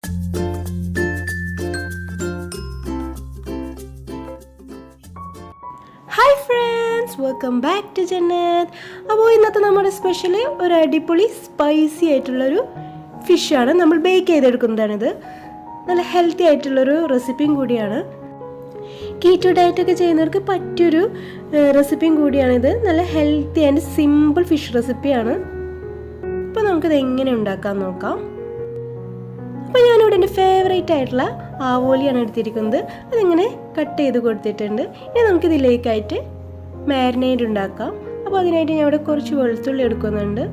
Hi friends, welcome back to Jannath. അപ്പോൾ ഇന്നത്തെ നമ്മുടെ സ്പെഷ്യൽ ഒരു അടിപൊളി സ്പൈസി ആയിട്ടുള്ളൊരു ഫിഷാണ്. നമ്മൾ ബേക്ക് ചെയ്തെടുക്കുന്നതാണിത്. നല്ല ഹെൽത്തി ആയിട്ടുള്ളൊരു റെസിപ്പിയും കൂടിയാണ്. കീറ്റോ ഡയറ്റൊക്കെ ചെയ്യുന്നവർക്ക് പറ്റിയൊരു റെസിപ്പിയും കൂടിയാണിത്. നല്ല ഹെൽത്തി ആൻഡ് സിമ്പിൾ ഫിഷ് റെസിപ്പിയാണ്. അപ്പോൾ നമുക്കിത് എങ്ങനെ ഉണ്ടാക്കാൻ നോക്കാം. അപ്പോൾ ഞാനിവിടെ എൻ്റെ ഫേവറേറ്റ് ആയിട്ടുള്ള ആവോലിയാണ് എടുത്തിരിക്കുന്നത്. അതിങ്ങനെ കട്ട് ചെയ്ത് കൊടുത്തിട്ടുണ്ട്. ഇനി നമുക്കിതിലേക്കായിട്ട് മാരിനേറ്റ് ഉണ്ടാക്കാം. അപ്പോൾ അതിനായിട്ട് ഞാൻ ഇവിടെ കുറച്ച് വെളുത്തുള്ളി എടുക്കുന്നുണ്ട്,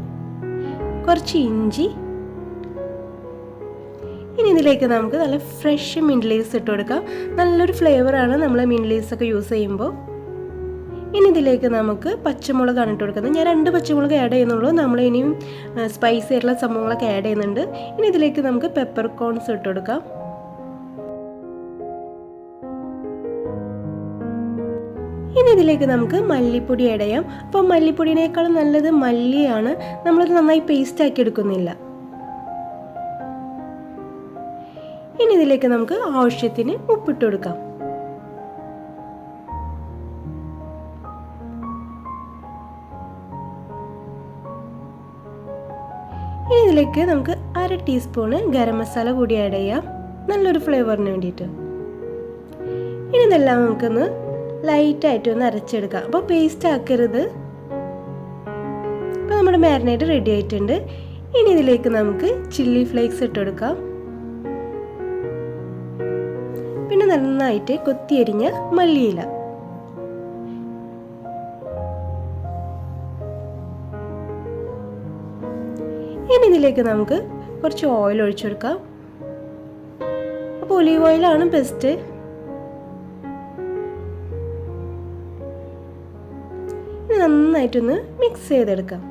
കുറച്ച് ഇഞ്ചി. ഇനി ഇതിലേക്ക് നമുക്ക് നല്ല ഫ്രഷ് മിൻറ്റ് ലീവ്സ് ഇട്ട് കൊടുക്കാം. നല്ലൊരു ഫ്ലേവറാണ് നമ്മൾ മിൻറ്റ് ലീവ്സ് ഒക്കെ യൂസ് ചെയ്യുമ്പോൾ. ഇനി ഇതിലേക്ക് നമുക്ക് പച്ചമുളകാണ് ഇട്ട് കൊടുക്കുന്നത്. ഞാൻ 2 പച്ചമുളക് ആഡ് ചെയ്യുന്നുള്ളൂ. നമ്മൾ ഇനിയും സ്പൈസി ആയിട്ടുള്ള സംഭവങ്ങളൊക്കെ ആഡ് ചെയ്യുന്നുണ്ട്. ഇനി ഇതിലേക്ക് നമുക്ക് പെപ്പർ കോൺസ് ഇട്ട് കൊടുക്കാം. ഇനി ഇതിലേക്ക് നമുക്ക് മല്ലിപ്പൊടി ആഡ് ചെയ്യാം. അപ്പോൾ മല്ലിപ്പൊടിയേക്കാളും നല്ലത് മല്ലിയാണ്. നമ്മളത് നന്നായി പേസ്റ്റ് ആക്കി എടുക്കുന്നില്ല. ഇനി ഇതിലേക്ക് നമുക്ക് ആവശ്യത്തിന് ഉപ്പിട്ട് കൊടുക്കാം. ഇനി ഇതിലേക്ക് നമുക്ക് 1/2 ടീസ്പൂണ് ഗരം മസാല കൂടി ആഡ് ചെയ്യാം, നല്ലൊരു ഫ്ലേവറിന് വേണ്ടിയിട്ട്. ഇനി ഇതെല്ലാം നമുക്കൊന്ന് ലൈറ്റായിട്ട് ഒന്ന് അരച്ചെടുക്കാം. അപ്പോൾ പേസ്റ്റ് ആക്കരുത്. അപ്പോൾ നമ്മുടെ മാരിനേറ്റ് റെഡി ആയിട്ടുണ്ട്. ഇനി ഇതിലേക്ക് നമുക്ക് ചില്ലി ഫ്ലേക്സ് ഇട്ട് കൊടുക്കാം. പിന്നെ നന്നായിട്ട് കൊത്തിയരിഞ്ഞ മല്ലിയില. ഇനി ഇതിലേക്ക് നമുക്ക് കുറച്ച് ഓയിൽ ഒഴിച്ചു കൊടുക്കാം. അപ്പോൾ ഒലീവ് ഓയിലാണ് ബെസ്റ്റ്. ഇനി നന്നായിട്ടൊന്ന് മിക്സ് ചെയ്തെടുക്കാം.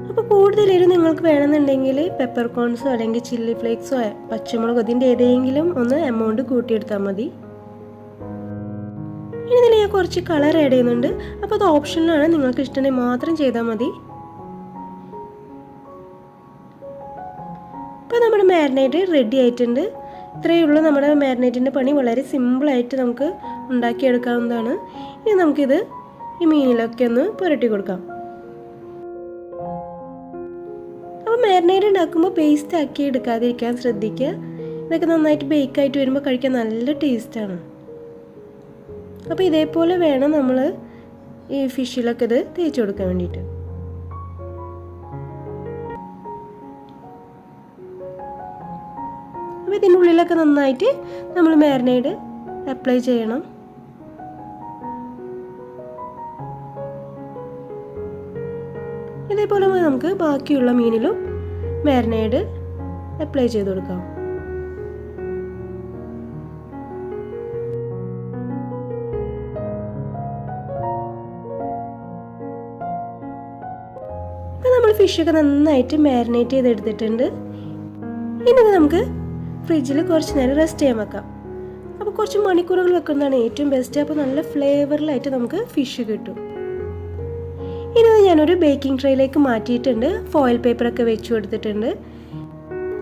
അപ്പോൾ കൂടുതലും നിങ്ങൾക്ക് വേണമെന്നുണ്ടെങ്കിൽ പെപ്പർ കോൺസോ അല്ലെങ്കിൽ ചില്ലി ഫ്ലേക്സോ പച്ചമുളകോ അതിൻ്റെ ഏതെങ്കിലും ഒന്ന് എമൗണ്ട് കൂട്ടിയെടുത്താൽ മതി. ഇനി ഇതിൽ ഞാൻ കുറച്ച് കളർ ആഡ് ചെയ്യുന്നുണ്ട്. അപ്പോൾ അത് ഓപ്ഷനിലാണ്, നിങ്ങൾക്ക് ഇഷ്ടമുണ്ടെങ്കിൽ മാത്രം ചെയ്താൽ മതി. അപ്പോൾ നമ്മുടെ മാരിനേറ്റ് റെഡി ആയിട്ടുണ്ട്. ഇത്രയേ ഉള്ളൂ. നമ്മുടെ മാരിനേറ്റിൻ്റെ പണി വളരെ സിമ്പിളായിട്ട് നമുക്ക് ഉണ്ടാക്കിയെടുക്കാവുന്നതാണ്. ഇനി നമുക്കിത് ഈ മീനിലൊക്കെ ഒന്ന് പുരട്ടി കൊടുക്കാം. അപ്പോൾ മാരിനേറ്റ് ഉണ്ടാക്കുമ്പോൾ പേസ്റ്റ് ആക്കി എടുക്കാതിരിക്കാൻ ശ്രദ്ധിക്കുക. ഇതൊക്കെ നന്നായിട്ട് ബേക്കായിട്ട് വരുമ്പോൾ കഴിക്കാൻ നല്ല ടേസ്റ്റാണ്. അപ്പോൾ ഇതേപോലെ വേണം നമ്മൾ ഈ ഫിഷിലൊക്കെ ഇത് തേച്ച് കൊടുക്കാൻ വേണ്ടിയിട്ട്. അപ്പോൾ ഇതിൻ്റെ ഉള്ളിലൊക്കെ നന്നായിട്ട് നമ്മൾ മാരിനേറ്റ് അപ്ലൈ ചെയ്യണം. ഇതേപോലെ നമുക്ക് ബാക്കിയുള്ള മീനിലും മാരിനേറ്റ് അപ്ലൈ ചെയ്ത് കൊടുക്കാം. ഇപ്പം നമ്മൾ ഫിഷൊക്കെ നന്നായിട്ട് മാരിനേറ്റ് ചെയ്തെടുത്തിട്ടുണ്ട്. ഇനി നമുക്ക് ഫ്രിഡ്ജിൽ കുറച്ച് നേരം റെസ്റ്റ് ചെയ്യാൻ വെക്കാം. അപ്പോൾ കുറച്ച് മണിക്കൂറുകൾ വെക്കുന്നതാണ് ഏറ്റവും ബെസ്റ്റ്. അപ്പോൾ നല്ല ഫ്ലേവറിലായിട്ട് നമുക്ക് ഫിഷ് കിട്ടും. ഇനി ഞാനൊരു ബേക്കിംഗ് ട്രേയിലേക്ക് മാറ്റിയിട്ടുണ്ട്. ഫോയിൽ പേപ്പറൊക്കെ വെച്ച് കൊടുത്തിട്ടുണ്ട്.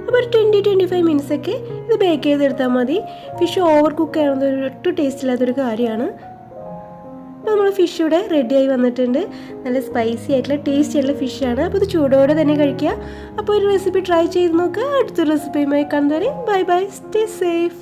അപ്പോൾ ഒരു 20-25 മിനിറ്റ്സൊക്കെ ഇത് ബേക്ക് ചെയ്തെടുത്താൽ മതി. ഫിഷ് ഓവർ കുക്ക് ആവുന്നത് ഒട്ടും ടേസ്റ്റ് ഇല്ലാത്തൊരു കാര്യമാണ്. അപ്പോൾ നമ്മൾ ഫിഷ് ഇവിടെ റെഡിയായി വന്നിട്ടുണ്ട്. നല്ല സ്പൈസി ആയിട്ടുള്ള ടേസ്റ്റി ആയിട്ടുള്ള ഫിഷാണ്. അപ്പോൾ ഇത് ചൂടോടെ തന്നെ കഴിക്കുക. അപ്പോൾ ഒരു റെസിപ്പി ട്രൈ ചെയ്ത് നോക്കുക. അടുത്തൊരു റെസിപ്പിയുമായി കാണുന്നവരെ ബൈ ബൈ, സ്റ്റേ സേഫ്.